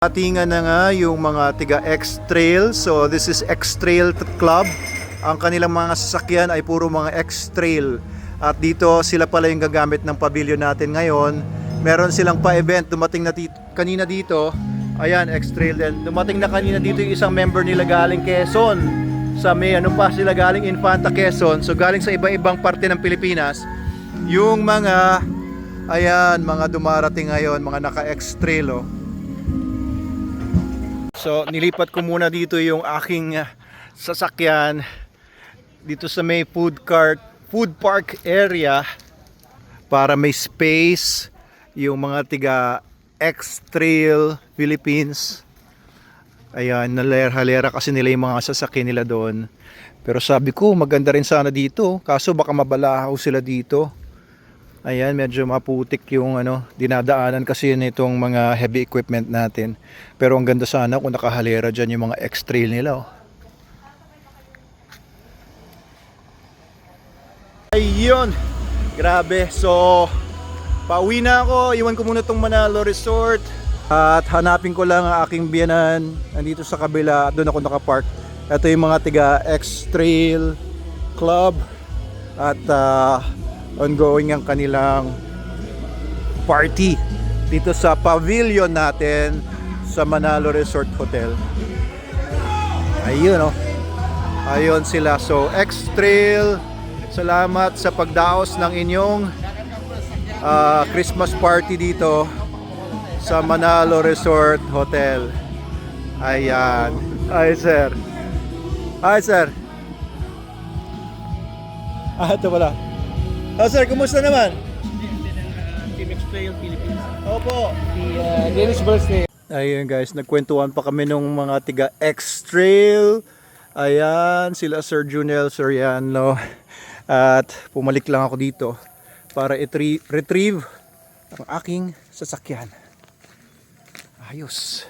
Atingan na nga yung mga tiga X-Trail. So this is X-Trail Club. Ang kanilang mga sasakyan ay puro mga X-Trail. At dito sila pala yung gagamit ng pavilion natin ngayon. Meron silang pa-event. Dumating na kanina dito. Ayan, X-Trail din. Dumating na kanina dito yung isang member nila galing Quezon. Sa may ano pa sila galing Infanta, Quezon. So galing sa iba-ibang parte ng Pilipinas. Yung mga, ayan, mga dumarating ngayon, mga naka-X-Trail. So nilipat ko muna dito yung aking sasakyan dito sa may food park area para may space yung mga tiga X-Trail Philippines. Ayan, halera kasi nila yung mga sasakyan nila doon. Pero sabi ko maganda rin sana dito, kaso baka mabalahaw sila dito. Ayan, medyo maputik yung dinadaanan kasi nitong mga heavy equipment natin. Pero ang ganda sana kung nakahalera dyan yung mga X-Trail nila. Ayun, grabe. So, pauwi na ako. Iwan ko muna tong Manalo Resort. At hanapin ko lang ang aking biyanan. Nandito sa kabila, doon ako nakapark. Ito yung mga tiga X-Trail Club. At ongoing ang kanilang party dito sa pavilion natin sa Manalo Resort Hotel. Ayun ayun sila. So X-Trail, salamat sa pagdaos ng inyong Christmas party dito sa Manalo Resort Hotel. Ayan. Hi sir. Hi sir. Ito pala. Oh sir, kumusta naman? Team X-Trail Philippines. Opo. Dennis birthday. Ayun guys, nagkwentuhan pa kami nung mga tiga X-Trail. Ayan, sila Sir Junel Soriano. At pumalik lang ako dito para retrieve ang aking sasakyan. Ayos.